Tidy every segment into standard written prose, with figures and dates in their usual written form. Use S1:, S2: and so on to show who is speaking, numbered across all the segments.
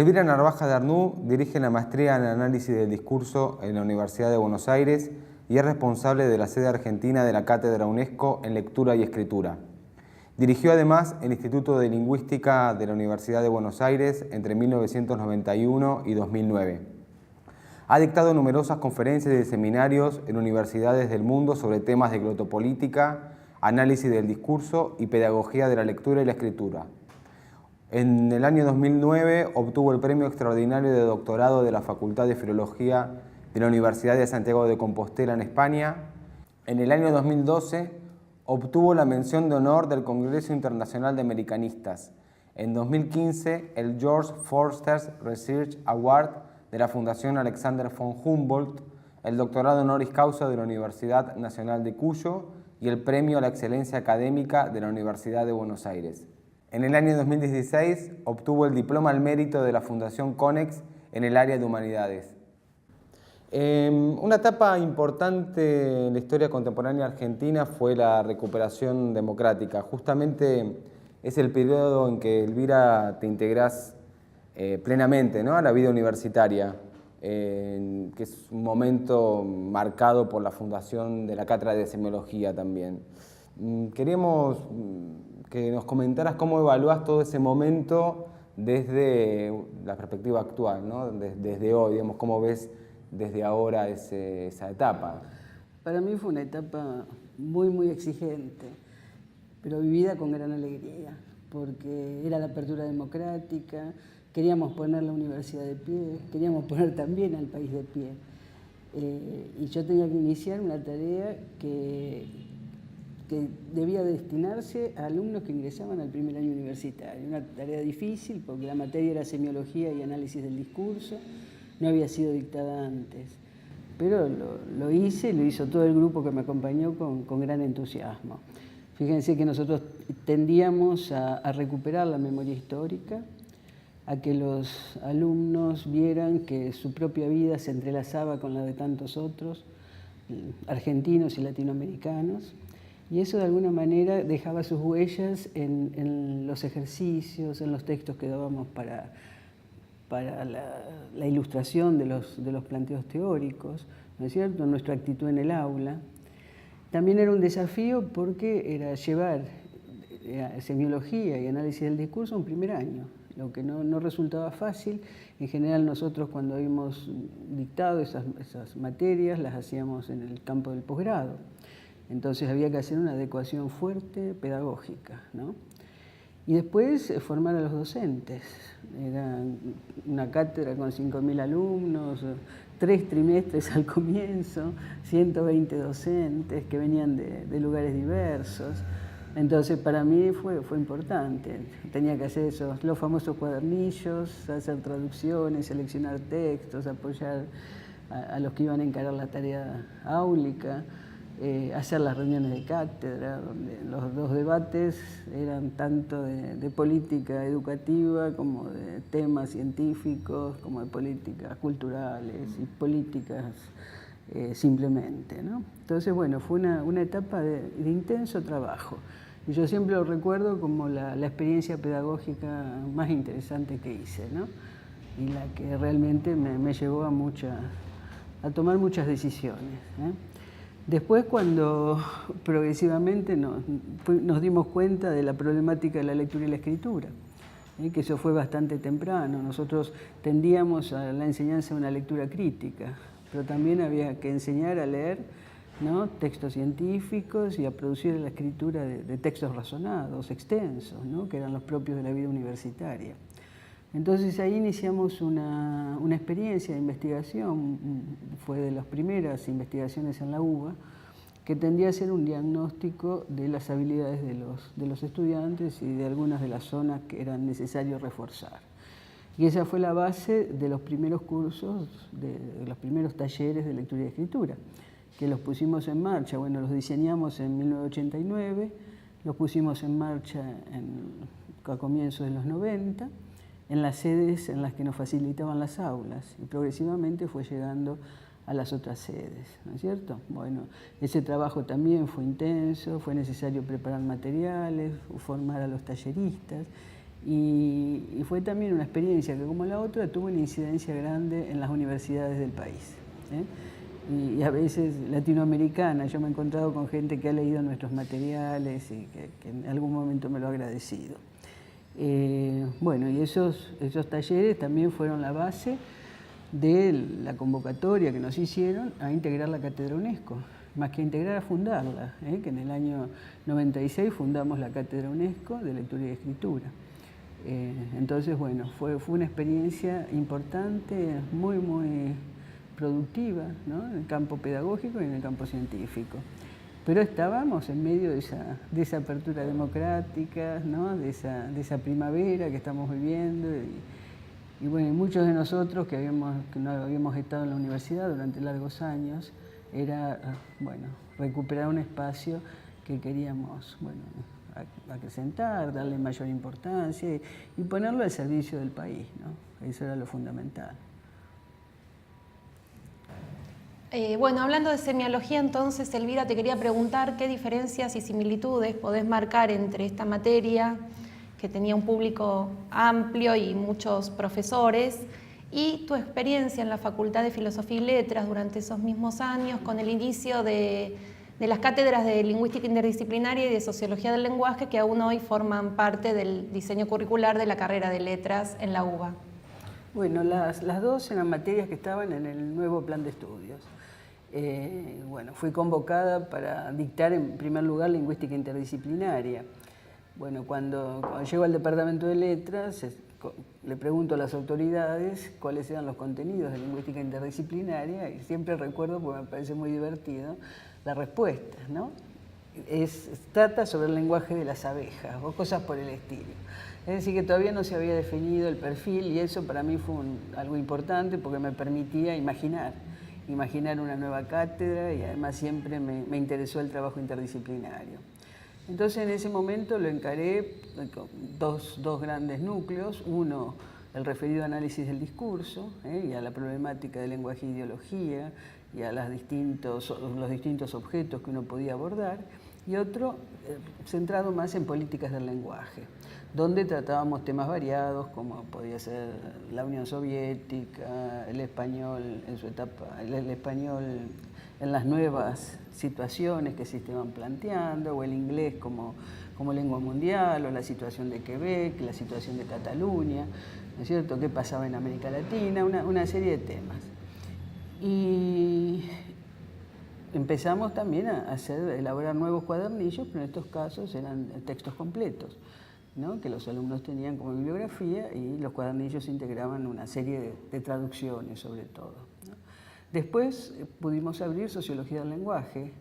S1: Elvira Narvaja de Arnú dirige la maestría en análisis del discurso en la Universidad de Buenos Aires y es responsable de la sede argentina de la Cátedra UNESCO en Lectura y Escritura. Dirigió además el Instituto de Lingüística de la Universidad de Buenos Aires entre 1991 y 2009. Ha dictado numerosas conferencias y seminarios en universidades del mundo sobre temas de glotopolítica, análisis del discurso y pedagogía de la lectura y la escritura. En el año 2009 obtuvo el Premio Extraordinario de Doctorado de la Facultad de Filología de la Universidad de Santiago de Compostela en España. En el año 2012 obtuvo la mención de honor del Congreso Internacional de Americanistas. En 2015 el George Forster Research Award de la Fundación Alexander von Humboldt, el doctorado honoris causa de la Universidad Nacional de Cuyo y el Premio a la Excelencia Académica de la Universidad de Buenos Aires. En el año 2016 obtuvo el Diploma al Mérito de la Fundación Conex en el área de Humanidades. Una etapa importante en la historia contemporánea argentina fue la recuperación democrática. Justamente es el periodo en que, Elvira, te integrás plenamente, ¿no?, a la vida universitaria, que es un momento marcado por la fundación de la Cátedra de Semiología también. Queríamos que nos comentaras cómo evaluás todo ese momento desde la perspectiva actual, ¿no?, desde hoy, digamos, cómo ves desde ahora esa etapa.
S2: Para mí fue una etapa muy exigente, pero vivida con gran alegría, porque era la apertura democrática, queríamos poner la universidad de pie, queríamos poner también al país de pie. Y yo tenía que iniciar una tarea que debía destinarse a alumnos que ingresaban al primer año universitario. Una tarea difícil porque la materia era semiología y análisis del discurso, no había sido dictada antes. Pero lo hice, lo hizo todo el grupo que me acompañó con gran entusiasmo. Fíjense que nosotros tendíamos a recuperar la memoria histórica, a que los alumnos vieran que su propia vida se entrelazaba con la de tantos otros, argentinos y latinoamericanos, y eso de alguna manera dejaba sus huellas en los ejercicios, en los textos que dábamos para la ilustración de los planteos teóricos, ¿no es cierto?, nuestra actitud en el aula. También era un desafío porque era llevar semiología y análisis del discurso a un primer año, lo que no resultaba fácil. En general nosotros cuando habíamos dictado esas materias las hacíamos en el campo del posgrado. Entonces había que hacer una adecuación fuerte pedagógica, ¿no? Y después formar a los docentes. Era una cátedra con 5.000 alumnos, 3 trimestres al comienzo, 120 docentes que venían de lugares diversos. Entonces para mí fue importante. Tenía que hacer los famosos cuadernillos, hacer traducciones, seleccionar textos, apoyar a los que iban a encarar la tarea áulica, hacer las reuniones de cátedra, donde los dos debates eran tanto de política educativa como de temas científicos, como de políticas culturales y políticas simplemente, ¿no? Entonces, bueno, fue una etapa de intenso trabajo. Y yo siempre lo recuerdo como la experiencia pedagógica más interesante que hice, ¿no? Y la que realmente me llevó a tomar muchas decisiones, ¿eh? Después, cuando progresivamente nos dimos cuenta de la problemática de la lectura y la escritura, que eso fue bastante temprano. Nosotros tendíamos a la enseñanza de una lectura crítica, pero también había que enseñar a leer, ¿no?, textos científicos y a producir la escritura de textos razonados, extensos, ¿no?, que eran los propios de la vida universitaria. Entonces ahí iniciamos una experiencia de investigación, fue de las primeras investigaciones en la UBA, que tendía a ser un diagnóstico de las habilidades de los estudiantes y de algunas de las zonas que eran necesarios reforzar. Y esa fue la base de los primeros cursos, de los primeros talleres de lectura y escritura, que los pusimos en marcha. Bueno, los diseñamos en 1989, los pusimos en marcha a comienzos de los 90, en las sedes en las que nos facilitaban las aulas, y progresivamente fue llegando a las otras sedes, ¿no es cierto? Bueno, ese trabajo también fue intenso, fue necesario preparar materiales, formar a los talleristas, Y fue también una experiencia que, como la otra, tuvo una incidencia grande en las universidades del país. Y a veces latinoamericana. Yo me he encontrado con gente que ha leído nuestros materiales y que en algún momento me lo ha agradecido. Bueno, y esos talleres también fueron la base de la convocatoria que nos hicieron a integrar la Cátedra UNESCO, más que integrar, a fundarla, que en el año 96 fundamos la Cátedra UNESCO de Lectura y Escritura. Entonces, bueno, fue una experiencia importante, muy productiva, ¿no?, en el campo pedagógico y en el campo científico. Pero estábamos en medio de esa apertura democrática, ¿no?, de esa primavera que estamos viviendo. Y bueno, muchos de nosotros que no habíamos estado en la universidad durante largos años, era, bueno, recuperar un espacio que queríamos, bueno, acrecentar, darle mayor importancia y ponerlo al servicio del país, ¿no? Eso era lo fundamental.
S3: Bueno, hablando de semiología, entonces, Elvira, te quería preguntar qué diferencias y similitudes podés marcar entre esta materia, que tenía un público amplio y muchos profesores, y tu experiencia en la Facultad de Filosofía y Letras durante esos mismos años, con el inicio de las cátedras de Lingüística Interdisciplinaria y de Sociología del Lenguaje, que aún hoy forman parte del diseño curricular de la carrera de Letras en la UBA.
S2: Bueno, las dos eran materias que estaban en el nuevo plan de estudios. Bueno, fui convocada para dictar en primer lugar Lingüística Interdisciplinaria. Bueno, cuando llego al Departamento de Letras, le pregunto a las autoridades cuáles eran los contenidos de Lingüística Interdisciplinaria y siempre recuerdo, porque me parece muy divertido, la respuesta, ¿no? Trata sobre el lenguaje de las abejas o cosas por el estilo. Es decir, que todavía no se había definido el perfil y eso para mí fue algo importante porque me permitía imaginar una nueva cátedra y además siempre me interesó el trabajo interdisciplinario. Entonces en ese momento lo encaré con dos grandes núcleos, uno el referido análisis del discurso y a la problemática de lenguaje e ideología y a los distintos objetos que uno podía abordar, y otro centrado más en políticas del lenguaje, donde tratábamos temas variados como podía ser la Unión Soviética, el español en su etapa, el español en las nuevas situaciones que se estaban planteando, o el inglés como lengua mundial, o la situación de Quebec, la situación de Cataluña, ¿no es cierto?, qué pasaba en América Latina, una serie de temas. Y empezamos también a elaborar nuevos cuadernillos, pero en estos casos eran textos completos, ¿no?, que los alumnos tenían como bibliografía, y los cuadernillos integraban una serie de traducciones sobre todo, ¿no? Después pudimos abrir Sociología del Lenguaje.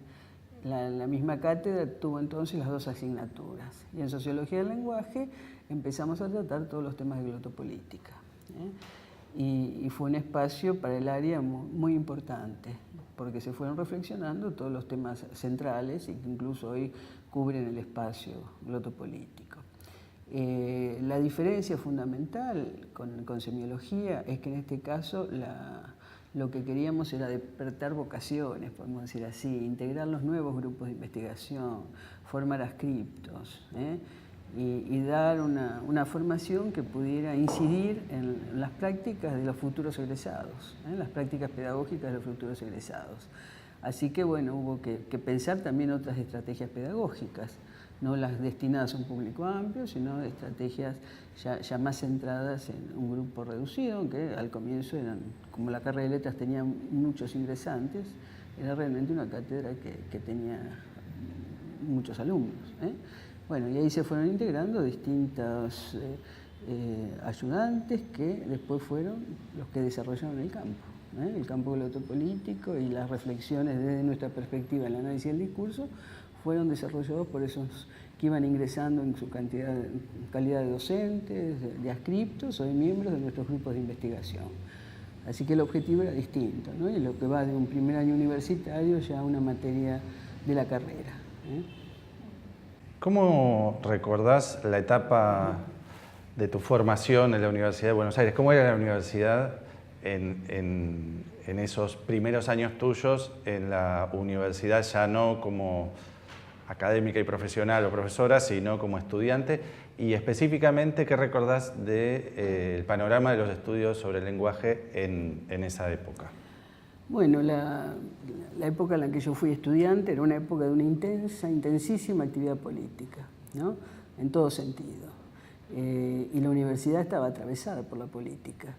S2: La misma cátedra tuvo entonces las dos asignaturas. Y en Sociología del Lenguaje empezamos a tratar todos los temas de glotopolítica, y fue un espacio para el área muy importante, porque se fueron reflexionando todos los temas centrales y que incluso hoy cubren el espacio glotopolítico. La diferencia fundamental con semiología es que en este caso lo que queríamos era despertar vocaciones, podemos decir así, integrar los nuevos grupos de investigación, formar adscriptos, y dar una formación que pudiera incidir en las prácticas de los futuros egresados, las prácticas pedagógicas de los futuros egresados. Así que bueno, hubo que pensar también otras estrategias pedagógicas, no las destinadas a un público amplio, sino estrategias ya más centradas en un grupo reducido, aunque al comienzo como la carrera de letras tenía muchos ingresantes, era realmente una cátedra que tenía muchos alumnos, Bueno, y ahí se fueron integrando distintos ayudantes que después fueron los que desarrollaron el campo glotopolítico, y las reflexiones desde nuestra perspectiva en el análisis del discurso fueron desarrollados por esos que iban ingresando en su calidad de docentes, de adscriptos o de miembros de nuestros grupos de investigación. Así que el objetivo era distinto, ¿no? Y lo que va de un primer año universitario ya a una materia de la carrera.
S4: ¿Cómo recordás la etapa de tu formación en la Universidad de Buenos Aires? ¿Cómo era la universidad en esos primeros años tuyos en la universidad, ya no como académica y profesional o profesora, sino como estudiante? Y específicamente, ¿qué recordás del panorama de los estudios sobre el lenguaje en esa época?
S2: Bueno, la época en la que yo fui estudiante era una época de una intensísima actividad política, ¿no? En todo sentido. Y la universidad estaba atravesada por la política.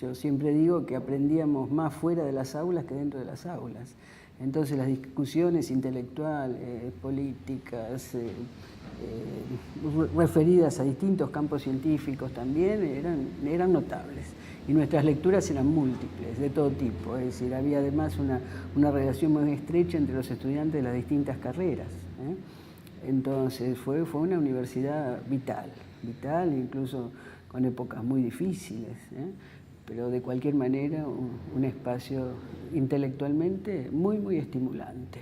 S2: Yo siempre digo que aprendíamos más fuera de las aulas que dentro de las aulas. Entonces las discusiones intelectuales, políticas, referidas a distintos campos científicos también eran notables. Y nuestras lecturas eran múltiples, de todo tipo. Es decir, había además una relación muy estrecha entre los estudiantes de las distintas carreras. Entonces fue una universidad vital, incluso con épocas muy difíciles, pero de cualquier manera un espacio intelectualmente muy estimulante.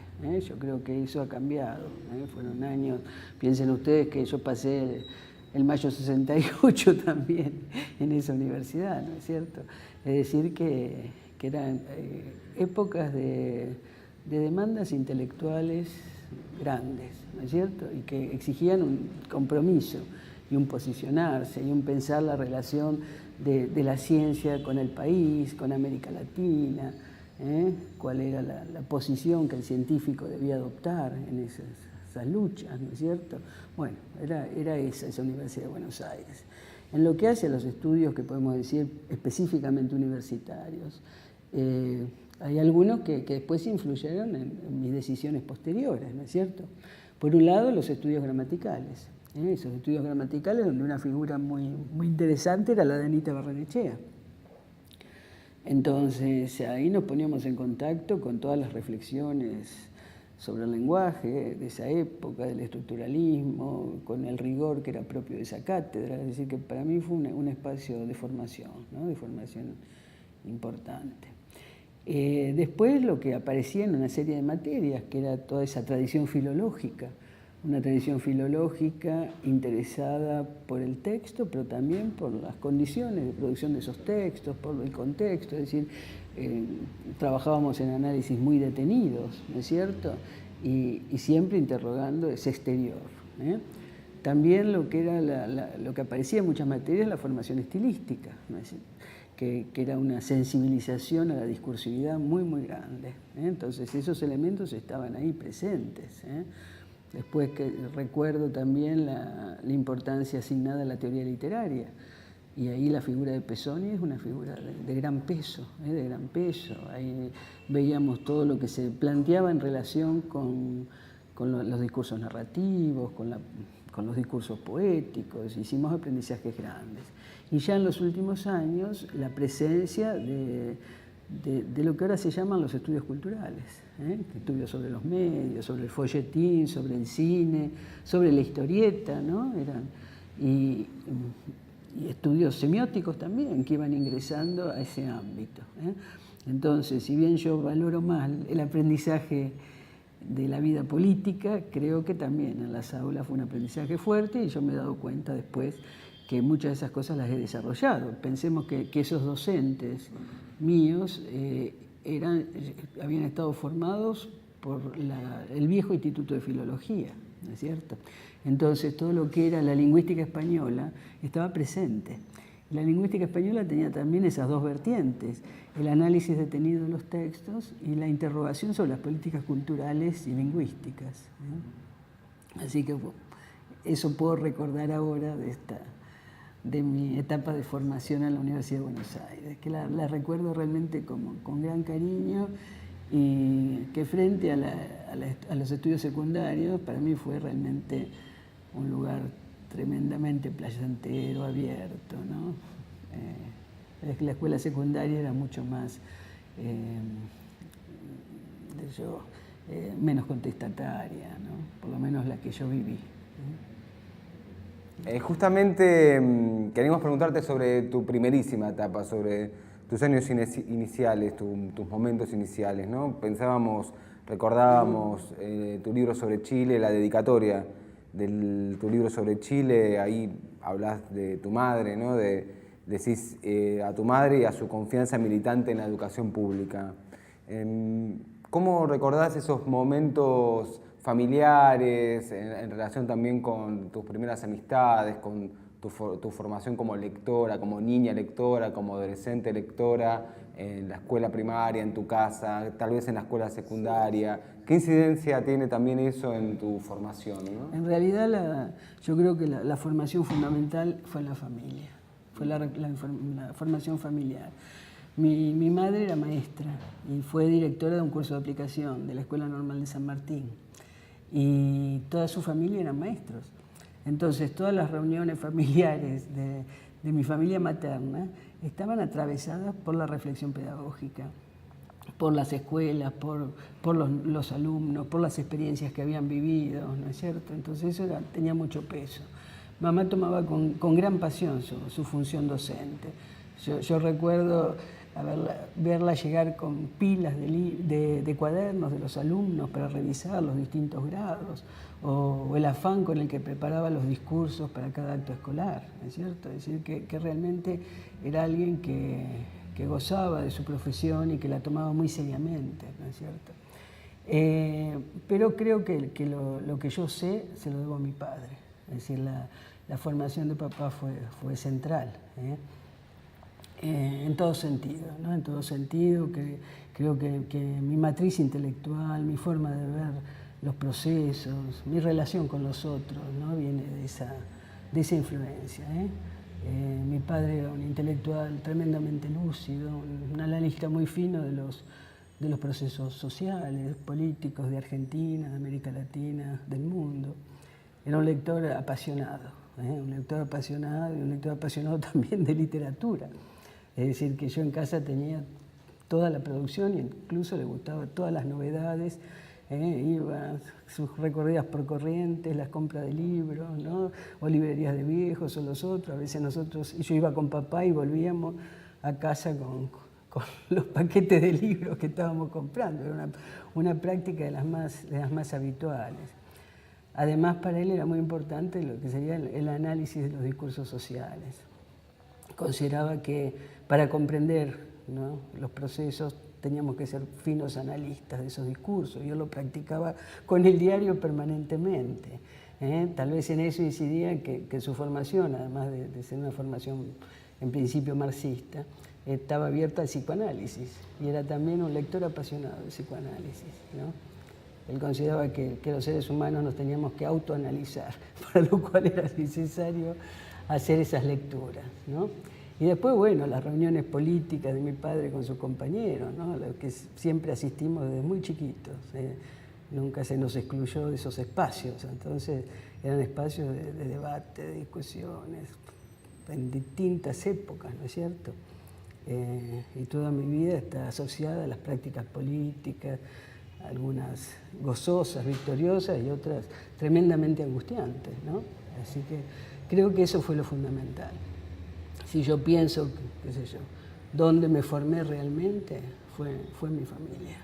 S2: Yo creo que eso ha cambiado. Fueron años, piensen ustedes que yo pasé el mayo 68 también en esa universidad, ¿no es cierto? Es decir, que eran épocas de demandas intelectuales grandes, ¿no es cierto? Y que exigían un compromiso y un posicionarse y un pensar la relación de la ciencia con el país, con América Latina, cuál era la posición que el científico debía adoptar en esas luchas, ¿no es cierto? Bueno, era esa Universidad de Buenos Aires. En lo que hace a los estudios que podemos decir específicamente universitarios, hay algunos que después influyeron en mis decisiones posteriores, ¿no es cierto? Por un lado, los estudios gramaticales. Esos estudios gramaticales donde una figura muy interesante era la de Anita Barrenechea. Entonces ahí nos poníamos en contacto con todas las reflexiones sobre el lenguaje de esa época, del estructuralismo, con el rigor que era propio de esa cátedra. Es decir, que para mí fue un espacio de formación, ¿no? De formación importante. Después lo que aparecía en una serie de materias, que era toda esa tradición filológica, una tradición filológica interesada por el texto, pero también por las condiciones de producción de esos textos, por el contexto, es decir, trabajábamos en análisis muy detenidos, ¿no es cierto? Y siempre interrogando ese exterior. También lo que aparecía en muchas materias, la formación estilística, ¿no es decir? Que era una sensibilización a la discursividad muy grande. Entonces esos elementos estaban ahí presentes. Después que recuerdo también la importancia asignada a la teoría literaria, y ahí la figura de Pesoni es una figura de gran peso, de gran peso. Ahí veíamos todo lo que se planteaba en relación con los discursos narrativos, con los discursos poéticos, hicimos aprendizajes grandes. Y ya en los últimos años, la presencia de lo que ahora se llaman los estudios culturales, estudios sobre los medios, sobre el folletín, sobre el cine, sobre la historieta, ¿no? Y estudios semióticos también que iban ingresando a ese ámbito. Entonces, si bien yo valoro más el aprendizaje de la vida política, creo que también en las aulas fue un aprendizaje fuerte y yo me he dado cuenta después que muchas de esas cosas las he desarrollado. Pensemos que esos docentes míos habían estado formados por el viejo Instituto de Filología, ¿no es cierto? Entonces todo lo que era la lingüística española estaba presente. La lingüística española tenía también esas dos vertientes, el análisis detenido de los textos y la interrogación sobre las políticas culturales y lingüísticas. Así que eso puedo recordar ahora de mi etapa de formación en la Universidad de Buenos Aires, que la recuerdo realmente con gran cariño, y que frente a los estudios secundarios para mí fue realmente un lugar tremendamente placentero, abierto, ¿no? La escuela secundaria era mucho más, menos contestataria, ¿no? Por lo menos la que yo viví.
S1: Justamente queríamos preguntarte sobre tu primerísima etapa, sobre tus años iniciales, tus momentos iniciales, ¿no? Recordábamos tu libro sobre Chile, la dedicatoria de tu libro sobre Chile, ahí hablas de tu madre, ¿no? Decís a tu madre y a su confianza militante en la educación pública. ¿Cómo recordás esos momentos familiares, en relación también con tus primeras amistades, con tu formación como lectora, como niña lectora, como adolescente lectora, en la escuela primaria, en tu casa, tal vez en la escuela secundaria. ¿Qué incidencia tiene también eso en tu formación, ¿no?
S2: En realidad yo creo que la formación fundamental fue la familia, fue la formación familiar. Mi madre era maestra y fue directora de un curso de aplicación de la Escuela Normal de San Martín, y toda su familia eran maestros. Entonces todas las reuniones familiares de mi familia materna estaban atravesadas por la reflexión pedagógica, por las escuelas, por los alumnos, por las experiencias que habían vivido, ¿no es cierto? Entonces eso tenía mucho peso. Mamá tomaba con gran pasión su función docente. Yo recuerdo verla llegar con pilas de cuadernos de los alumnos para revisar los distintos grados, o el afán con el que preparaba los discursos para cada acto escolar, ¿no es cierto? Es decir, que realmente era alguien que gozaba de su profesión y que la tomaba muy seriamente, ¿no es cierto? Pero creo que lo que yo sé se lo debo a mi padre. Es decir, la formación de papá fue central, en todo sentido, ¿no? En todo sentido, creo que mi matriz intelectual, mi forma de ver los procesos, mi relación con los otros, ¿no? Viene de esa influencia, Mi padre era un intelectual tremendamente lúcido, un analista muy fino de los procesos sociales, políticos de Argentina, de América Latina, del mundo. Era un lector apasionado, un lector apasionado y un lector apasionado también de literatura. Es decir, que yo en casa tenía toda la producción e incluso le gustaban todas las novedades. Iba sus recorridas por Corrientes, las compras de libros, ¿no? O librerías de viejos o los otros. A veces yo iba con papá y volvíamos a casa con los paquetes de libros que estábamos comprando. Era una práctica de las más habituales. Además, para él era muy importante lo que sería el análisis de los discursos sociales. Consideraba que para comprender, ¿no?, los procesos teníamos que ser finos analistas de esos discursos. Yo lo practicaba con el diario permanentemente. Tal vez en eso incidía que su formación, además de ser una formación en principio marxista, estaba abierta al psicoanálisis y era también un lector apasionado del psicoanálisis, ¿no? Él consideraba que los seres humanos nos teníamos que autoanalizar, para lo cual era necesario hacer esas lecturas, ¿no? Y después, bueno, las reuniones políticas de mi padre con sus compañeros, ¿no?, a las que siempre asistimos desde muy chiquitos. Nunca se nos excluyó de esos espacios. Entonces, eran espacios de debate, de discusiones, en distintas épocas, ¿no es cierto? Y toda mi vida está asociada a las prácticas políticas, algunas gozosas, victoriosas y otras tremendamente angustiantes, ¿no? Así que creo que eso fue lo fundamental. Si yo pienso, qué sé yo, dónde me formé realmente, fue mi familia.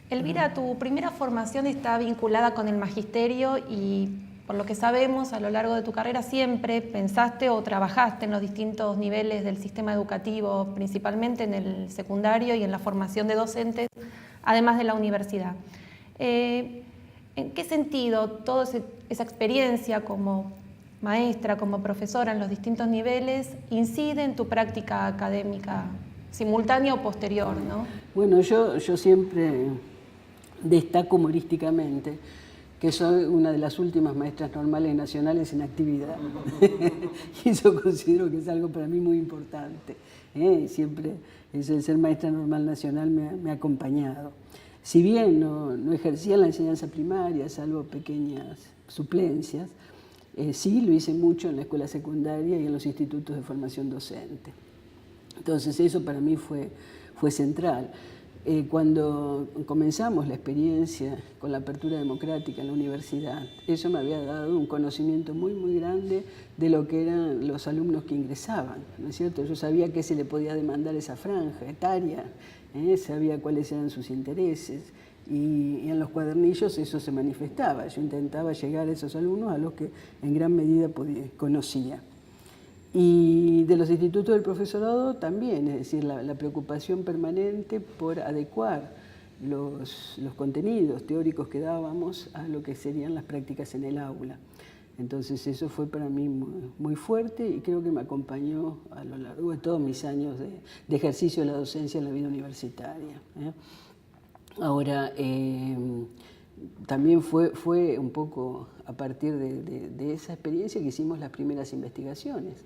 S3: Elvira, tu primera formación está vinculada con el magisterio y, por lo que sabemos, a lo largo de tu carrera siempre pensaste o trabajaste en los distintos niveles del sistema educativo, principalmente en el secundario y en la formación de docentes, además de la universidad. ¿En qué sentido toda esa experiencia como maestra, como profesora en los distintos niveles, incide en tu práctica académica simultánea o posterior, ¿no?
S2: Bueno, yo siempre destaco humorísticamente que soy una de las últimas maestras normales nacionales en actividad. Y eso considero que es algo para mí muy importante. Siempre eso de ser maestra normal nacional me ha acompañado. Si bien no ejercía la enseñanza primaria, salvo pequeñas suplencias, sí lo hice mucho en la escuela secundaria y en los institutos de formación docente. Entonces eso para mí fue central. Cuando comenzamos la experiencia con la apertura democrática en la universidad, eso me había dado un conocimiento muy, muy grande de lo que eran los alumnos que ingresaban, ¿no es cierto? Yo sabía qué se le podía demandar a esa franja etaria, sabía cuáles eran sus intereses, y en los cuadernillos eso se manifestaba. Yo intentaba llegar a esos alumnos a los que en gran medida conocía. Y de los institutos del profesorado también, es decir, la preocupación permanente por adecuar los contenidos teóricos que dábamos a lo que serían las prácticas en el aula. Entonces eso fue para mí muy fuerte y creo que me acompañó a lo largo de todos mis años de ejercicio de la docencia en la vida universitaria. Ahora, también fue un poco a partir de esa experiencia que hicimos las primeras investigaciones.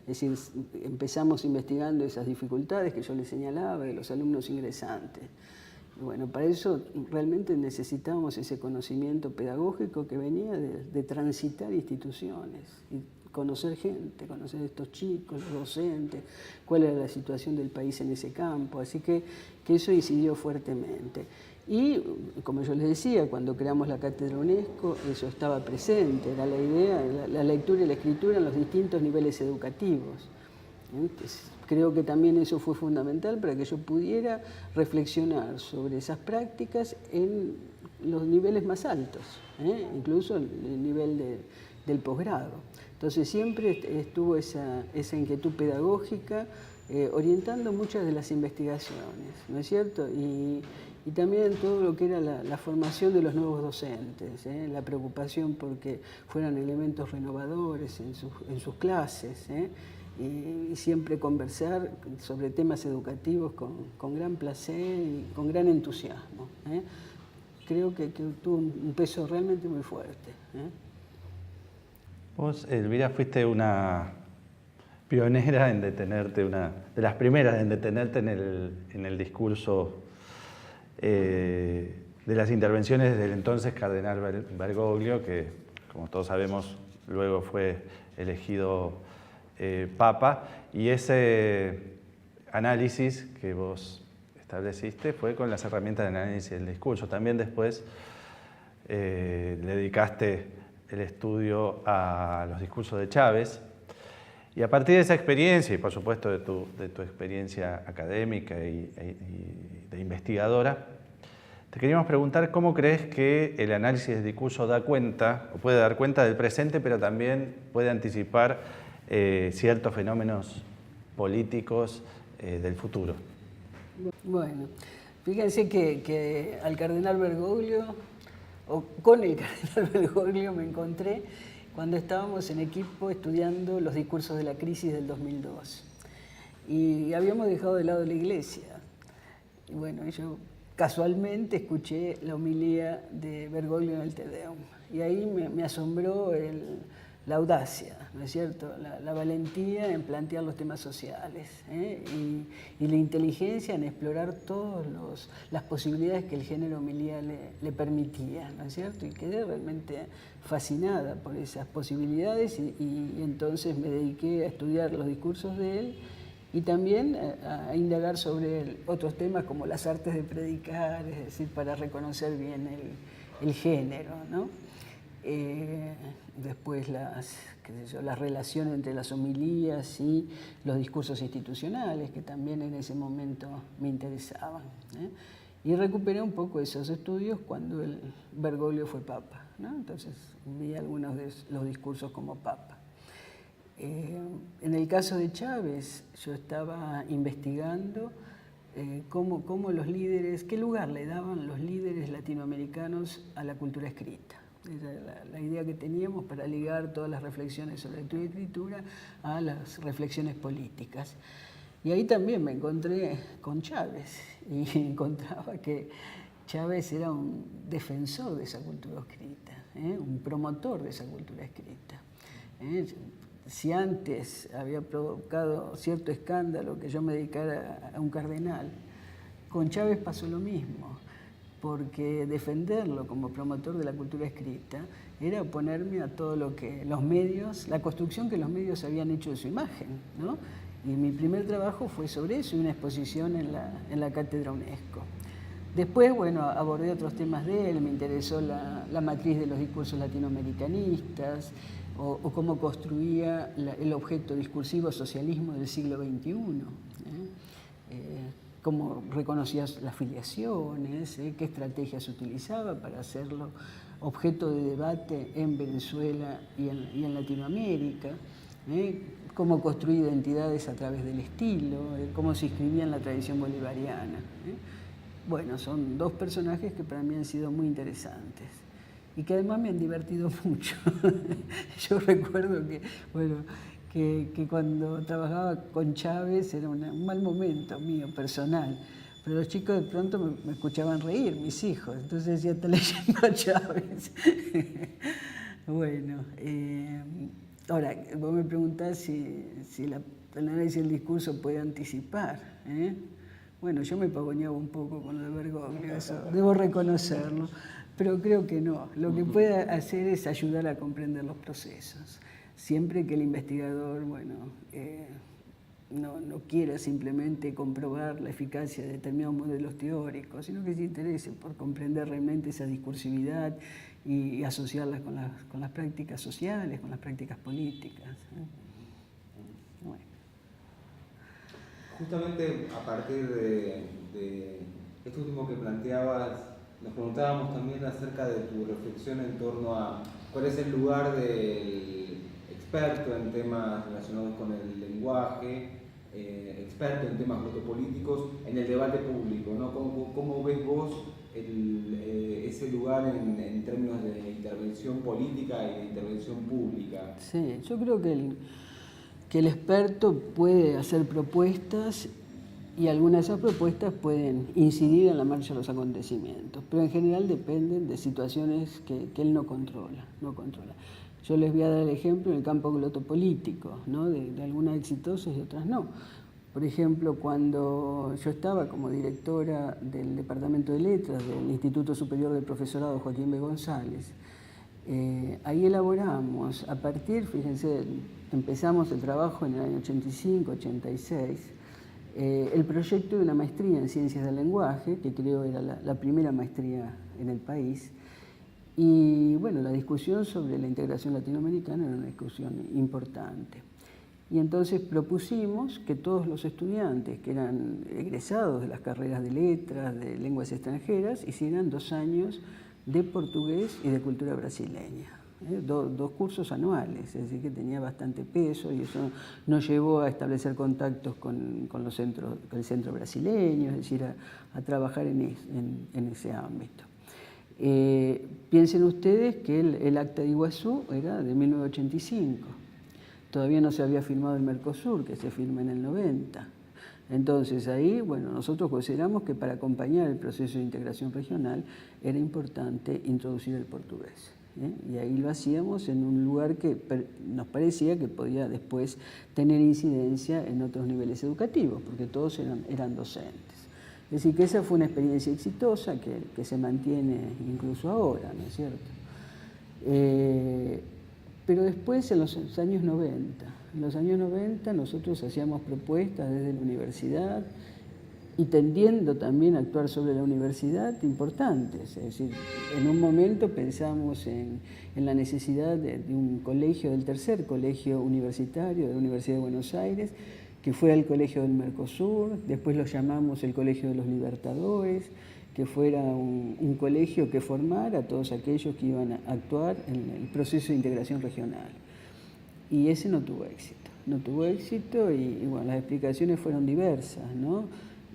S2: Es decir, empezamos investigando esas dificultades que yo les señalaba de los alumnos ingresantes. Bueno, para eso realmente necesitábamos ese conocimiento pedagógico que venía de transitar instituciones y conocer gente, conocer a estos chicos, los docentes, cuál era la situación del país en ese campo. Así que eso incidió fuertemente. Y, como yo les decía, cuando creamos la Cátedra UNESCO, eso estaba presente, era la idea, la lectura y la escritura en los distintos niveles educativos. Entonces, creo que también eso fue fundamental para que yo pudiera reflexionar sobre esas prácticas en los niveles más altos, incluso el nivel del posgrado. Entonces siempre estuvo esa inquietud pedagógica orientando muchas de las investigaciones, ¿no es cierto? Y también todo lo que era la formación de los nuevos docentes, la preocupación porque fueran elementos renovadores en sus clases, y siempre conversar sobre temas educativos con gran placer y con gran entusiasmo. Creo que tuvo un peso realmente muy fuerte.
S4: Vos, Elvira, fuiste una pionera en detenerte, una de las primeras en detenerte en el discurso de las intervenciones del entonces cardenal Bergoglio, que, como todos sabemos, luego fue elegido Papa, y ese análisis que vos estableciste fue con las herramientas de análisis del discurso. También después le dedicaste el estudio a los discursos de Chávez, y a partir de esa experiencia, y por supuesto de tu experiencia académica y de investigadora, te queríamos preguntar cómo crees que el análisis del discurso da cuenta, o puede dar cuenta del presente, pero también puede anticipar ciertos fenómenos políticos del futuro.
S2: Bueno, fíjense que al cardenal Bergoglio, o con el cardenal Bergoglio me encontré cuando estábamos en equipo estudiando los discursos de la crisis del 2002. Y habíamos dejado de lado la iglesia. Y bueno, yo casualmente escuché la homilía de Bergoglio en el Te Deum. Y ahí me asombró la audacia, ¿no es cierto? La valentía en plantear los temas sociales, y la inteligencia en explorar todas las posibilidades que el género homilía le permitía, ¿no es cierto? Y quedé realmente fascinada por esas posibilidades y entonces me dediqué a estudiar los discursos de él y también a indagar sobre otros temas como las artes de predicar, es decir, para reconocer bien el género, ¿no? Después las relaciones entre las homilías y los discursos institucionales, que también en ese momento me interesaban. Y recuperé un poco esos estudios cuando el Bergoglio fue papa, ¿no? Entonces vi algunos de los discursos como papa. En el caso de Chávez, yo estaba investigando cómo los líderes, qué lugar le daban los líderes latinoamericanos a la cultura escrita. Era la idea que teníamos para ligar todas las reflexiones sobre lectura y escritura a las reflexiones políticas. Y ahí también me encontré con Chávez y encontraba que Chávez era un defensor de esa cultura escrita, un promotor de esa cultura escrita. Si antes había provocado cierto escándalo que yo me dedicara a un cardenal, con Chávez pasó lo mismo, porque defenderlo como promotor de la cultura escrita era oponerme a todo lo que los medios, la construcción que los medios habían hecho de su imagen, ¿no? Y mi primer trabajo fue sobre eso, una exposición en la Cátedra UNESCO. Después, bueno, abordé otros temas de él, me interesó la matriz de los discursos latinoamericanistas, o cómo construía el objeto discursivo socialismo del siglo XXI, cómo reconocía las filiaciones, qué estrategias utilizaba para hacerlo objeto de debate en Venezuela y en Latinoamérica, cómo construir identidades a través del estilo, cómo se inscribía en la tradición bolivariana. bueno, son dos personajes que para mí han sido muy interesantes y que además me han divertido mucho. Yo recuerdo que, bueno, que cuando trabajaba con Chávez era un mal momento mío, personal. Pero los chicos de pronto me escuchaban reír, mis hijos. Entonces ya está leyendo a Chávez. Bueno, ahora, vos me preguntás si el análisis del discurso puede anticipar. Bueno, yo me pavoneaba un poco con lo de Bergoglio, eso debo reconocerlo, pero creo que no. Lo que puede hacer es ayudar a comprender los procesos. Siempre que el investigador, bueno, no quiera simplemente comprobar la eficacia de determinados modelos teóricos, sino que se interese por comprender realmente esa discursividad y asociarlas con las prácticas sociales, con las prácticas políticas. Bueno.
S1: Justamente a partir de esto último que planteabas, nos preguntábamos también acerca de tu reflexión en torno a cuál es el lugar del experto en temas relacionados con el lenguaje, experto en temas protopolíticos, en el debate público, ¿no? ¿Cómo ves vos ese lugar en términos de intervención política y de intervención pública?
S2: Sí, yo creo que el experto puede hacer propuestas y algunas de esas propuestas pueden incidir en la marcha de los acontecimientos, pero en general dependen de situaciones que él no controla. Yo les voy a dar el ejemplo en el campo glotopolítico, ¿no? de algunas exitosas y otras no. Por ejemplo, cuando yo estaba como directora del Departamento de Letras del Instituto Superior del Profesorado Joaquín B. González, ahí elaboramos, a partir, fíjense, empezamos el trabajo en el año 85, 86, el proyecto de una maestría en Ciencias del Lenguaje, que creo era la primera maestría en el país. Y bueno, la discusión sobre la integración latinoamericana era una discusión importante. Y entonces propusimos que todos los estudiantes que eran egresados de las carreras de letras, de lenguas extranjeras, hicieran 2 años de portugués y de cultura brasileña. Dos cursos anuales, es decir, que tenía bastante peso y eso nos llevó a establecer contactos con el centro brasileño, es decir, a trabajar en ese ámbito. Piensen ustedes que el Acta de Iguazú era de 1985. Todavía no se había firmado el Mercosur, que se firma en el 90. Entonces ahí, bueno, nosotros consideramos que para acompañar el proceso de integración regional era importante introducir el portugués. Y ahí lo hacíamos en un lugar que nos parecía que podía después tener incidencia en otros niveles educativos, porque todos eran docentes. Es decir, que esa fue una experiencia exitosa que se mantiene incluso ahora, ¿no es cierto? Pero después, en los años 90, nosotros hacíamos propuestas desde la universidad y tendiendo también a actuar sobre la universidad importantes. Es decir, en un momento pensamos en la necesidad de un colegio, del tercer colegio universitario de la Universidad de Buenos Aires, que fuera el colegio del Mercosur, después lo llamamos el Colegio de los Libertadores, que fuera un colegio que formara a todos aquellos que iban a actuar en el proceso de integración regional. Y ese no tuvo éxito y bueno, las explicaciones fueron diversas, ¿no?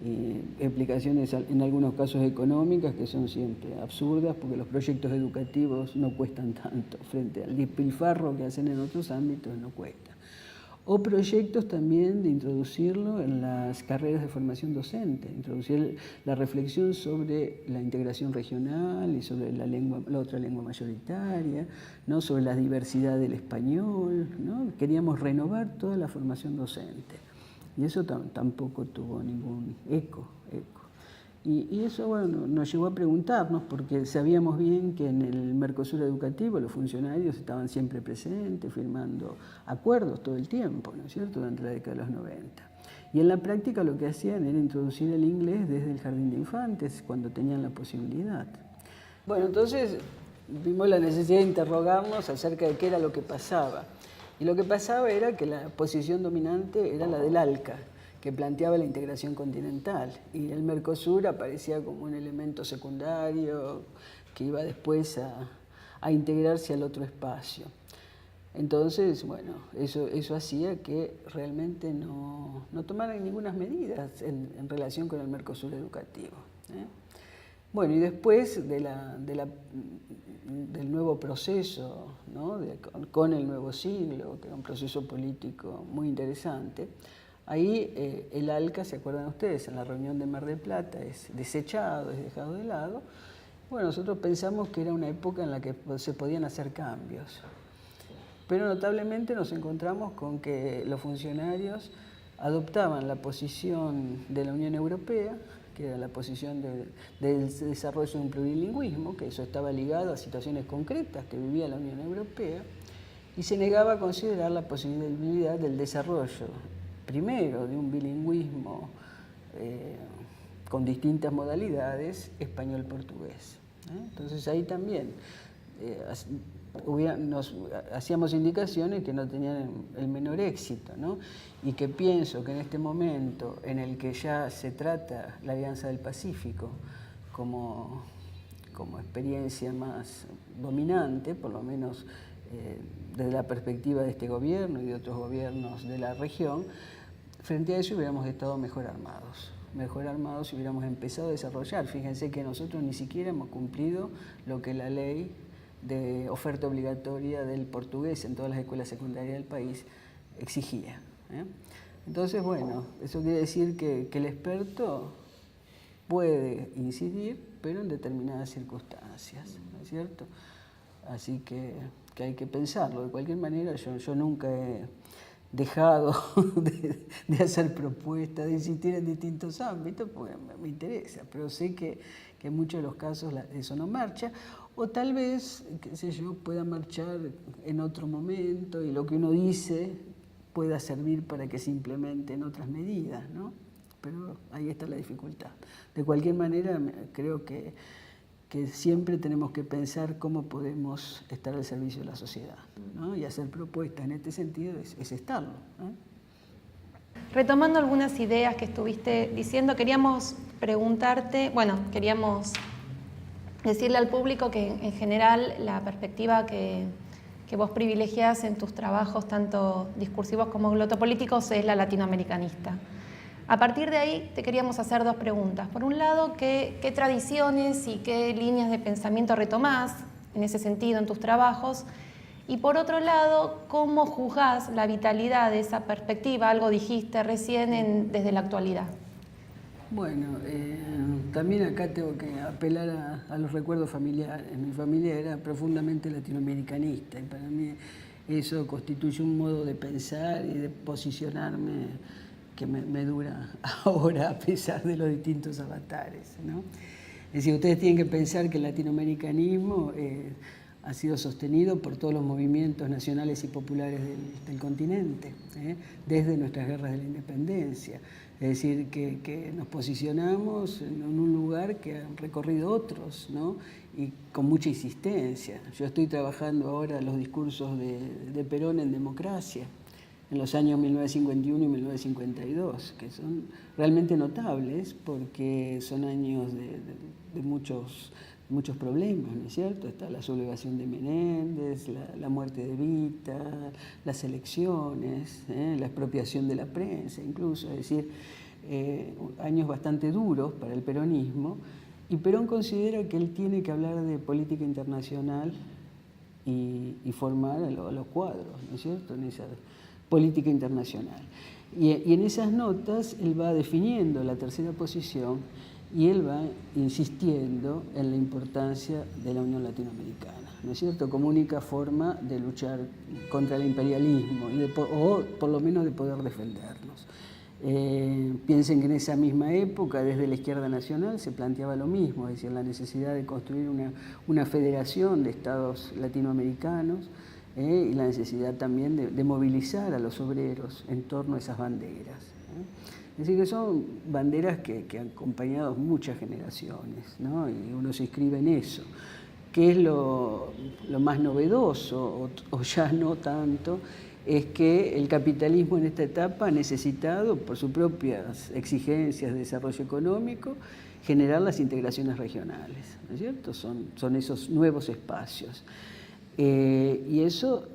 S2: Y explicaciones en algunos casos económicas que son siempre absurdas porque los proyectos educativos no cuestan tanto frente al despilfarro que hacen en otros ámbitos, no cuesta. O proyectos también de introducirlo en las carreras de formación docente, introducir la reflexión sobre la integración regional y sobre la otra lengua mayoritaria, ¿no? Sobre la diversidad del español, ¿no? Queríamos renovar toda la formación docente. Y eso tampoco tuvo ningún eco. Y eso, bueno, nos llevó a preguntarnos, porque sabíamos bien que en el Mercosur educativo los funcionarios estaban siempre presentes, firmando acuerdos todo el tiempo, ¿no es cierto?, durante la década de los 90. Y en la práctica lo que hacían era introducir el inglés desde el jardín de infantes, cuando tenían la posibilidad. Bueno, entonces vimos la necesidad de interrogarnos acerca de qué era lo que pasaba. Y lo que pasaba era que la posición dominante era la del ALCA, que planteaba la integración continental, y el Mercosur aparecía como un elemento secundario que iba después a integrarse al otro espacio. Entonces, bueno, eso hacía que realmente no tomaran ninguna medida en relación con el Mercosur educativo. Bueno, y después del nuevo proceso, ¿no? Con el nuevo siglo, que era un proceso político muy interesante, ahí el ALCA, ¿se acuerdan ustedes? En la reunión de Mar del Plata es desechado, es dejado de lado. Bueno, nosotros pensamos que era una época en la que se podían hacer cambios. Pero notablemente nos encontramos con que los funcionarios adoptaban la posición de la Unión Europea, que era la posición del desarrollo de un plurilingüismo, que eso estaba ligado a situaciones concretas que vivía la Unión Europea, y se negaba a considerar la posibilidad del desarrollo, primero, de un bilingüismo con distintas modalidades, español-portugués. Entonces ahí también nos hacíamos indicaciones que no tenían el menor éxito, ¿no? Y que pienso que en este momento en el que ya se trata la Alianza del Pacífico como experiencia más dominante, por lo menos desde la perspectiva de este gobierno y de otros gobiernos de la región, frente a eso hubiéramos estado mejor armados y hubiéramos empezado a desarrollar. Fíjense que nosotros ni siquiera hemos cumplido lo que la ley de oferta obligatoria del portugués en todas las escuelas secundarias del país exigía. Entonces, bueno, eso quiere decir que el experto puede incidir, pero en determinadas circunstancias, ¿no es cierto? Así que hay que pensarlo. De cualquier manera, yo nunca he dejado de hacer propuestas, de insistir en distintos ámbitos, porque me interesa, pero sé que en muchos de los casos eso no marcha, o tal vez, qué sé yo, pueda marchar en otro momento y lo que uno dice pueda servir para que se implementen otras medidas, ¿no? Pero ahí está la dificultad. De cualquier manera, creo que siempre tenemos que pensar cómo podemos estar al servicio de la sociedad, ¿no? Y hacer propuestas en este sentido es estarlo, ¿eh?
S3: Retomando algunas ideas que estuviste diciendo, queríamos preguntarte, queríamos decirle al público que en general la perspectiva que vos privilegiás en tus trabajos, tanto discursivos como glotopolíticos, es la latinoamericanista. A partir de ahí te queríamos hacer dos preguntas. Por un lado, ¿qué tradiciones y qué líneas de pensamiento retomás en ese sentido en tus trabajos? Y por otro lado, ¿cómo juzgás la vitalidad de esa perspectiva? Algo dijiste recién desde la actualidad.
S2: Bueno, también acá tengo que apelar a los recuerdos familiares. Mi familia era profundamente latinoamericanista y para mí eso constituye un modo de pensar y de posicionarme que me dura ahora a pesar de los distintos avatares, ¿no? Es decir, ustedes tienen que pensar que el latinoamericanismo ha sido sostenido por todos los movimientos nacionales y populares del continente, desde nuestras guerras de la independencia. Es decir, que nos posicionamos en un lugar que han recorrido otros, ¿no? Y con mucha insistencia. Yo estoy trabajando ahora los discursos de Perón en democracia, en los años 1951 y 1952, que son realmente notables porque son años de muchos problemas, ¿no es cierto? Está la sublevación de Menéndez, la muerte de Evita, las elecciones, la expropiación de la prensa incluso, es decir, años bastante duros para el peronismo, y Perón considera que él tiene que hablar de política internacional y formar a los cuadros, ¿no es cierto?, en esa política internacional. Y en esas notas él va definiendo la tercera posición y él va insistiendo en la importancia de la Unión Latinoamericana, ¿no es cierto?, como única forma de luchar contra el imperialismo o por lo menos de poder defendernos. Piensen que en esa misma época, desde la izquierda nacional, se planteaba lo mismo, es decir, la necesidad de construir una federación de estados latinoamericanos, y la necesidad también de movilizar a los obreros en torno a esas banderas. Es decir, que son banderas que han acompañado muchas generaciones, ¿no? Y uno se inscribe en eso. ¿Qué es lo más novedoso, o ya no tanto? Es que el capitalismo en esta etapa ha necesitado, por sus propias exigencias de desarrollo económico, generar las integraciones regionales, ¿no es cierto? Son esos nuevos espacios. Y eso,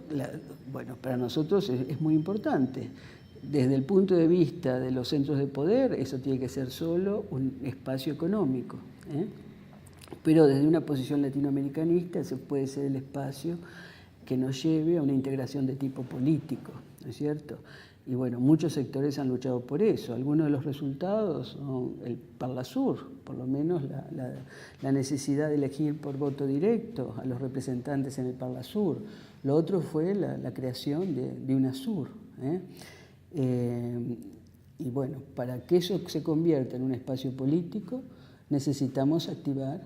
S2: bueno, para nosotros es muy importante. Desde el punto de vista de los centros de poder, eso tiene que ser solo un espacio económico, ¿eh? Pero desde una posición latinoamericanista ese puede ser el espacio que nos lleve a una integración de tipo político, ¿no es cierto? Y bueno, muchos sectores han luchado por eso. Algunos de los resultados son el Parlasur, por lo menos la necesidad de elegir por voto directo a los representantes en el Parlasur. Lo otro fue la creación de UNASUR, ¿eh? Y bueno, para que eso se convierta en un espacio político, necesitamos activar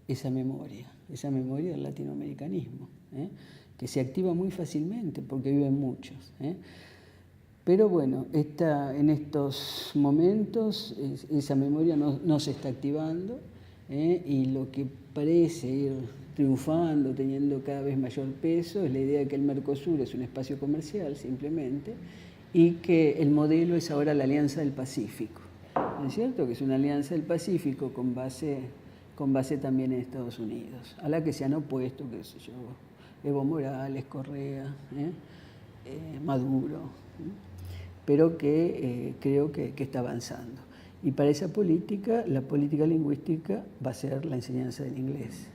S2: esa memoria del latinoamericanismo, ¿eh? Que se activa muy fácilmente porque viven muchos, ¿eh? Pero bueno, en estos momentos esa memoria no se está activando, ¿eh? Y lo que parece ir triunfando, teniendo cada vez mayor peso, es la idea de que el Mercosur es un espacio comercial simplemente y que el modelo es ahora la Alianza del Pacífico, ¿no es cierto? Que es una alianza del Pacífico con base también en Estados Unidos, a la que se han opuesto, qué sé yo, Evo Morales, Correa, Maduro, pero que creo que está avanzando. Y para esa política, la política lingüística va a ser la enseñanza del inglés.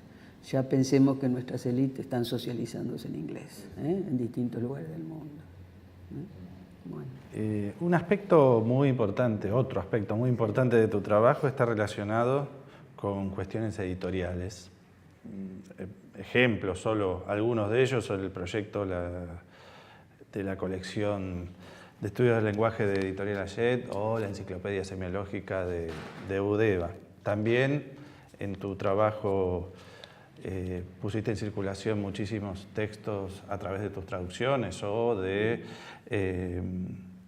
S2: Ya pensemos que nuestras élites están socializándose en inglés, en distintos lugares del mundo. Bueno.
S4: Un aspecto muy importante, otro aspecto muy importante de tu trabajo está relacionado con cuestiones editoriales. Ejemplos, solo algunos de ellos, son el proyecto de la colección de estudios del lenguaje de Editorial Hachette o la enciclopedia semiológica de Eudeva. También en tu trabajo pusiste en circulación muchísimos textos a través de tus traducciones o de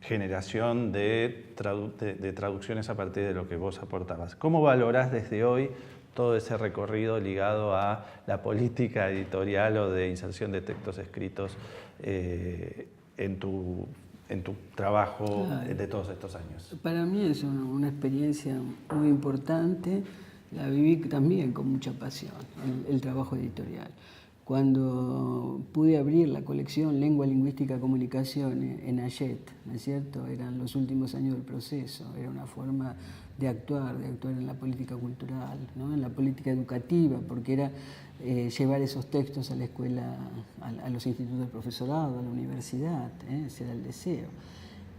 S4: generación de traducciones a partir de lo que vos aportabas. ¿Cómo valorás desde hoy todo ese recorrido ligado a la política editorial o de inserción de textos escritos en tu trabajo de todos estos años?
S2: Para mí es una experiencia muy importante, la viví también con mucha pasión, el trabajo editorial. Cuando pude abrir la colección Lengua, Lingüística, Comunicación en Hachette, ¿no es cierto? Eran los últimos años del proceso, era una forma de actuar en la política cultural, ¿no? En la política educativa, porque era llevar esos textos a la escuela, a los institutos de profesorado, a la universidad, ese era el deseo.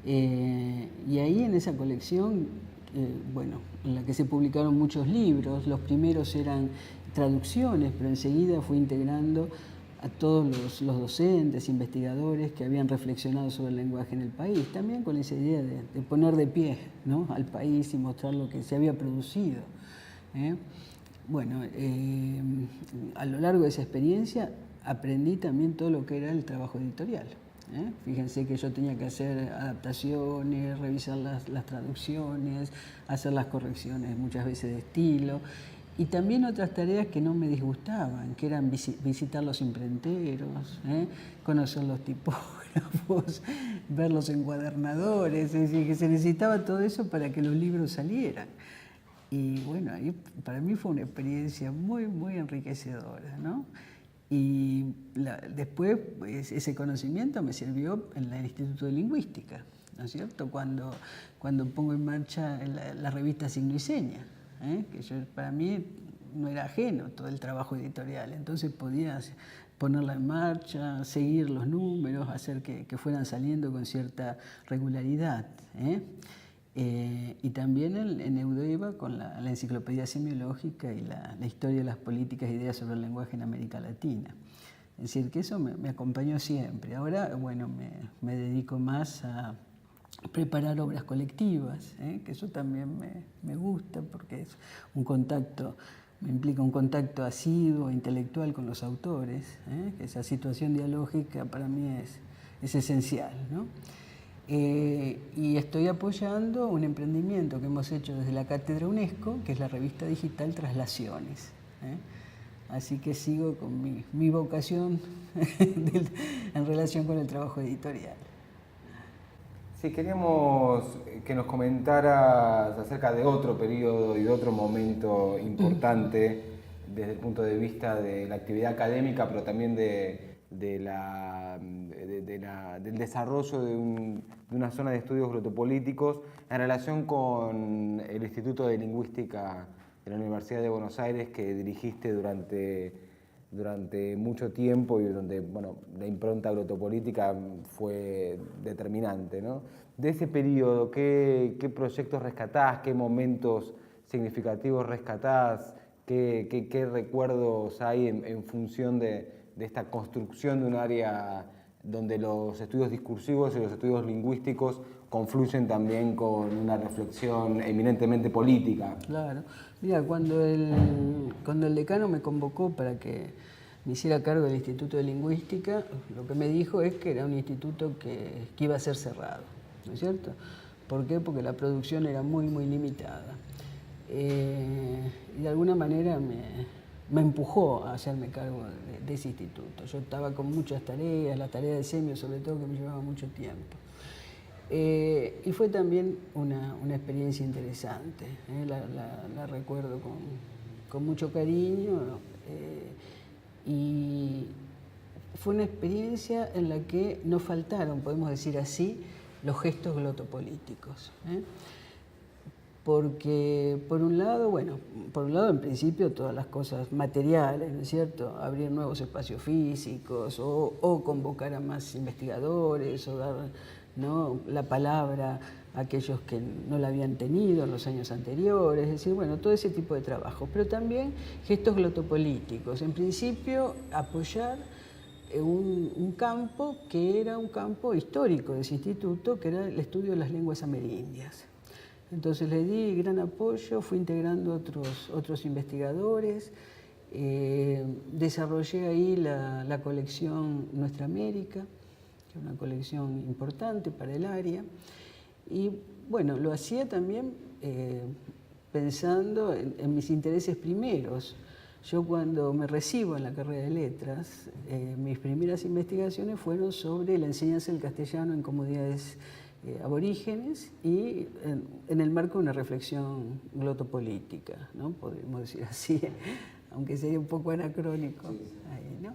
S2: Y ahí en esa colección, en la que se publicaron muchos libros, los primeros eran traducciones, pero enseguida fui integrando a todos los docentes, investigadores que habían reflexionado sobre el lenguaje en el país, también con esa idea de poner de pie, ¿no?, al país y mostrar lo que se había producido. Bueno, a lo largo de esa experiencia aprendí también todo lo que era el trabajo editorial. Fíjense que yo tenía que hacer adaptaciones, revisar las traducciones, hacer las correcciones muchas veces de estilo. Y también otras tareas que no me disgustaban, que eran visitar los imprenteros, conocer los tipógrafos, ver los encuadernadores, es decir, que se necesitaba todo eso para que los libros salieran. Y bueno, ahí para mí fue una experiencia muy, muy enriquecedora, ¿no? Y después ese conocimiento me sirvió en el Instituto de Lingüística, ¿no es cierto? Cuando pongo en marcha la revista Signo y Seña. Que para mí no era ajeno todo el trabajo editorial, entonces podía ponerla en marcha, seguir los números, hacer que fueran saliendo con cierta regularidad. Y también en Eudeva con la enciclopedia semiológica y la historia de las políticas e ideas sobre el lenguaje en América Latina. Es decir, que eso me acompañó siempre. Ahora, bueno, me dedico más a preparar obras colectivas, que eso también me gusta porque es me implica un contacto asiduo, intelectual con los autores, que esa situación dialógica para mí es esencial, ¿no? Y estoy apoyando un emprendimiento que hemos hecho desde la Cátedra UNESCO, que es la revista digital Traslaciones. Así que sigo con mi vocación en relación con el trabajo editorial.
S1: Sí, queríamos que nos comentaras acerca de otro periodo y de otro momento importante desde el punto de vista de la actividad académica, pero también de del desarrollo de una zona de estudios glotopolíticos en relación con el Instituto de Lingüística de la Universidad de Buenos Aires, que dirigiste durante mucho tiempo y donde, bueno, la impronta glotopolítica fue determinante, ¿no? De ese periodo, ¿qué proyectos rescatás? ¿Qué momentos significativos rescatás? ¿Qué recuerdos hay en función de esta construcción de un área donde los estudios discursivos y los estudios lingüísticos confluyen también con una reflexión eminentemente política?
S2: Claro. Mira, cuando el decano me convocó para que me hiciera cargo del Instituto de Lingüística, lo que me dijo es que era un instituto que iba a ser cerrado, ¿no es cierto? ¿Por qué? Porque la producción era muy limitada. Y de alguna manera me empujó a hacerme cargo de ese instituto. Yo estaba con muchas tareas, la tarea de semio sobre todo, que me llevaba mucho tiempo. Y fue también una experiencia interesante, la recuerdo con mucho cariño, y fue una experiencia en la que no faltaron, podemos decir así, los gestos glotopolíticos. Porque por un lado en principio todas las cosas materiales, ¿no es cierto? Abrir nuevos espacios físicos o convocar a más investigadores o dar, ¿no?, la palabra a aquellos que no la habían tenido en los años anteriores, es decir, bueno, todo ese tipo de trabajo, pero también gestos glotopolíticos. En principio, apoyar un campo que era un campo histórico de ese instituto, que era el estudio de las lenguas amerindias. Entonces le di gran apoyo, fui integrando otros investigadores, desarrollé ahí la colección Nuestra América, que es una colección importante para el área, y bueno, lo hacía también pensando en mis intereses primeros. Yo cuando me recibo en la carrera de letras, mis primeras investigaciones fueron sobre la enseñanza del castellano en comunidades aborígenes y en el marco de una reflexión glotopolítica, ¿no? Podríamos decir así, aunque sería un poco anacrónico. Ahí, ¿no?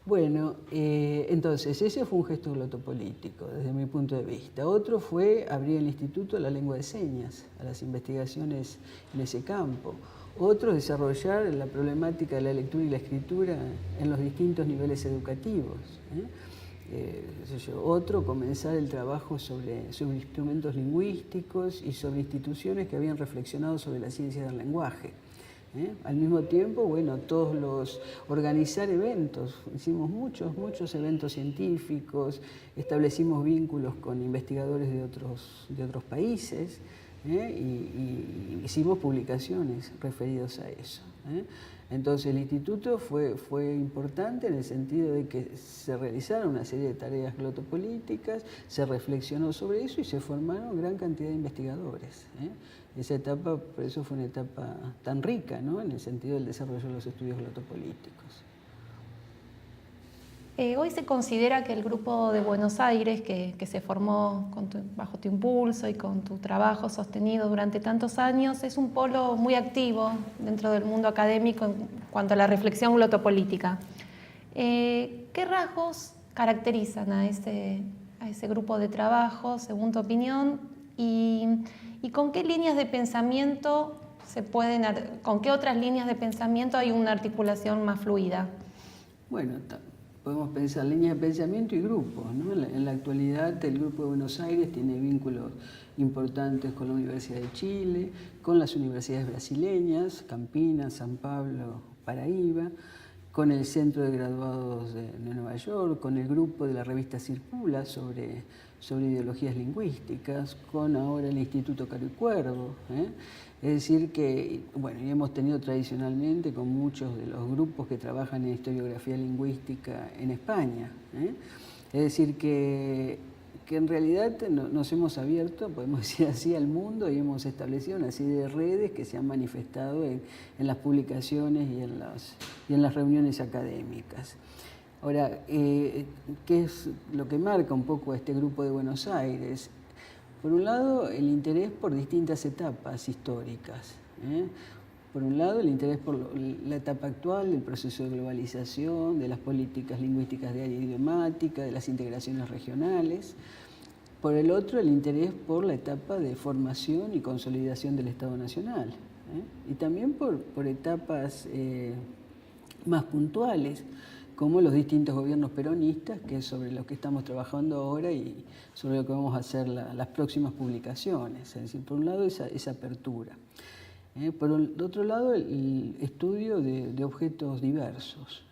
S2: Bueno, entonces ese fue un gesto glotopolítico desde mi punto de vista. Otro fue abrir el Instituto de la Lengua de Señas a las investigaciones en ese campo. Otro, desarrollar la problemática de la lectura y la escritura en los distintos niveles educativos. Otro, comenzar el trabajo sobre instrumentos lingüísticos y sobre instituciones que habían reflexionado sobre la ciencia del lenguaje. Al mismo tiempo, bueno, organizar eventos, hicimos muchos eventos científicos, establecimos vínculos con investigadores de otros países, y hicimos publicaciones referidas a eso. Entonces el instituto fue importante en el sentido de que se realizaron una serie de tareas glotopolíticas, se reflexionó sobre eso y se formaron gran cantidad de investigadores. Esa etapa, por eso fue una etapa tan rica, ¿no?, en el sentido del desarrollo de los estudios glotopolíticos.
S3: Hoy se considera que el Grupo de Buenos Aires, que se formó bajo tu impulso y con tu trabajo sostenido durante tantos años, es un polo muy activo dentro del mundo académico en cuanto a la reflexión glotopolítica. ¿Qué rasgos caracterizan a ese grupo de trabajo, según tu opinión? ¿Y con qué líneas de pensamiento con qué otras líneas de pensamiento hay una articulación más fluida?
S2: Bueno, podemos pensar líneas de pensamiento y grupos, ¿no? En la actualidad el Grupo de Buenos Aires tiene vínculos importantes con la Universidad de Chile, con las universidades brasileñas, Campinas, San Pablo, Paraíba, con el Centro de Graduados de Nueva York, con el grupo de la revista Circula sobre ideologías lingüísticas, con ahora el Instituto Caro y Cuervo. Es decir que, bueno, y hemos tenido tradicionalmente con muchos de los grupos que trabajan en historiografía lingüística en España. Es decir que en realidad nos hemos abierto, podemos decir así, al mundo y hemos establecido una serie de redes que se han manifestado en las publicaciones y en las reuniones académicas. Ahora, ¿qué es lo que marca un poco a este Grupo de Buenos Aires? Por un lado, el interés por distintas etapas históricas. Por un lado, el interés por la etapa actual del proceso de globalización, de las políticas lingüísticas de área idiomática, de las integraciones regionales. Por el otro, el interés por la etapa de formación y consolidación del Estado Nacional. Y también por etapas más puntuales, como los distintos gobiernos peronistas, que es sobre lo que estamos trabajando ahora y sobre lo que vamos a hacer las próximas publicaciones. Es decir, por un lado, esa apertura. Por el otro lado, el estudio de objetos diversos,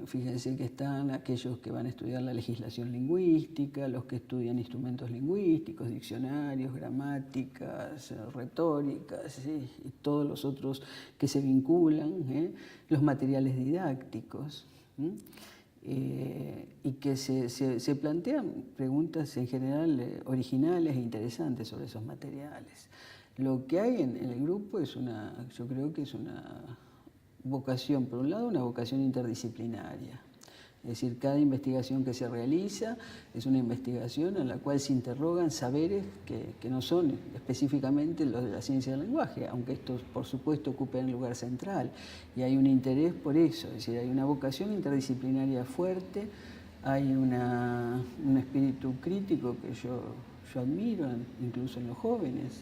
S2: fíjense que están aquellos que van a estudiar la legislación lingüística, los que estudian instrumentos lingüísticos, diccionarios, gramáticas, retóricas, ¿sí? Y todos los otros que se vinculan, los materiales didácticos, y que se plantean preguntas en general originales e interesantes sobre esos materiales. Lo que hay en el grupo yo creo que es una vocación, por un lado, una vocación interdisciplinaria. Es decir, cada investigación que se realiza es una investigación en la cual se interrogan saberes que no son específicamente los de la ciencia del lenguaje, aunque estos, por supuesto, ocupen el lugar central. Y hay un interés por eso, es decir, hay una vocación interdisciplinaria fuerte, hay un espíritu crítico que yo admiro, incluso en los jóvenes,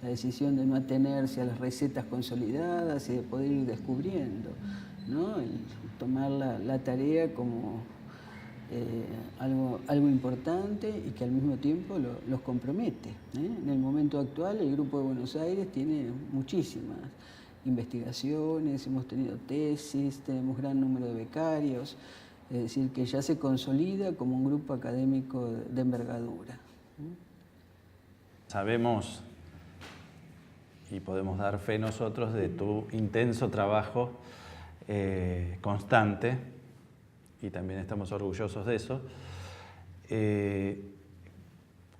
S2: la decisión de no atenerse a las recetas consolidadas y de poder ir descubriendo, ¿no? El tomar la tarea como algo importante y que al mismo tiempo los compromete. En el momento actual el Grupo de Buenos Aires tiene muchísimas investigaciones, hemos tenido tesis, tenemos gran número de becarios, es decir, que ya se consolida como un grupo académico de envergadura.
S4: Sabemos y podemos dar fe nosotros de tu intenso trabajo constante, y también estamos orgullosos de eso.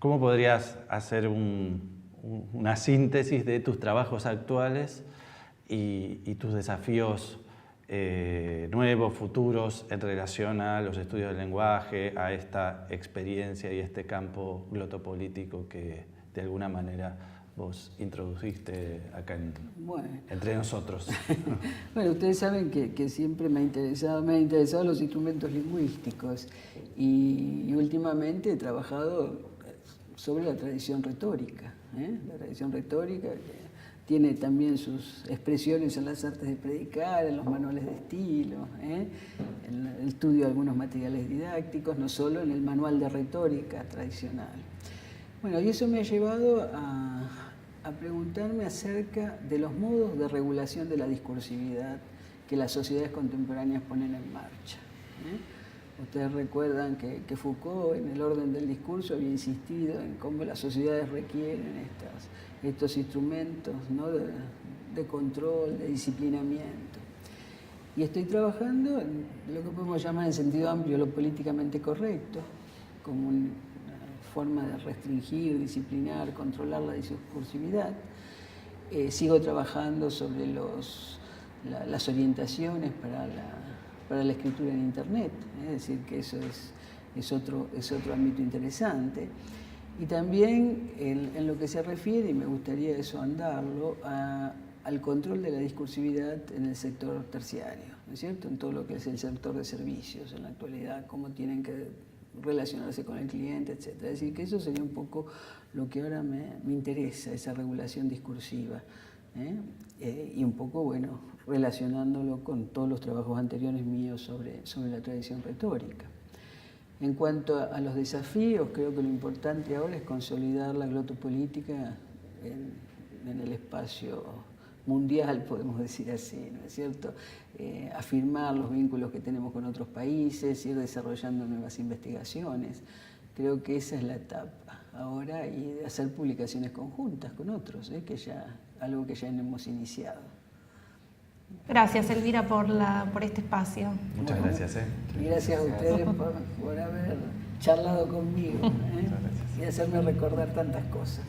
S4: ¿Cómo podrías hacer una síntesis de tus trabajos actuales y tus desafíos nuevos, futuros, en relación a los estudios del lenguaje, a esta experiencia y este campo glotopolítico que de alguna manera vos introdujiste acá entre nosotros?
S2: Bueno, ustedes saben que siempre me han interesado los instrumentos lingüísticos y últimamente he trabajado sobre la tradición retórica, la tradición retórica que tiene también sus expresiones en las artes de predicar, en los manuales de estilo, en el estudio de algunos materiales didácticos, no solo en el manual de retórica tradicional. Bueno, y eso me ha llevado a preguntarme acerca de los modos de regulación de la discursividad que las sociedades contemporáneas ponen en marcha. Ustedes recuerdan que Foucault, en el orden del discurso, había insistido en cómo las sociedades requieren estos instrumentos, ¿no?, de control, de disciplinamiento. Y estoy trabajando en lo que podemos llamar en sentido amplio lo políticamente correcto, como una forma de restringir, disciplinar, controlar la discursividad. Sigo trabajando sobre las orientaciones para la escritura en Internet, es decir, que eso es otro ámbito interesante. Y también en lo que se refiere, y me gustaría eso andarlo, al control de la discursividad en el sector terciario, ¿no es cierto? En todo lo que es el sector de servicios en la actualidad, cómo tienen que relacionarse con el cliente, etc. Es decir, que eso sería un poco lo que ahora me interesa, esa regulación discursiva. Y un poco, bueno, relacionándolo con todos los trabajos anteriores míos sobre la tradición retórica. En cuanto a los desafíos, creo que lo importante ahora es consolidar la glotopolítica en el espacio mundial, podemos decir así, ¿no es cierto? Afirmar los vínculos que tenemos con otros países, ir desarrollando nuevas investigaciones. Creo que esa es la etapa ahora, y de hacer publicaciones conjuntas con otros, que algo que ya hemos iniciado.
S3: Gracias, Elvira, por este espacio.
S4: Muchas gracias.
S2: Y gracias a ustedes por haber charlado conmigo, y hacerme recordar tantas cosas.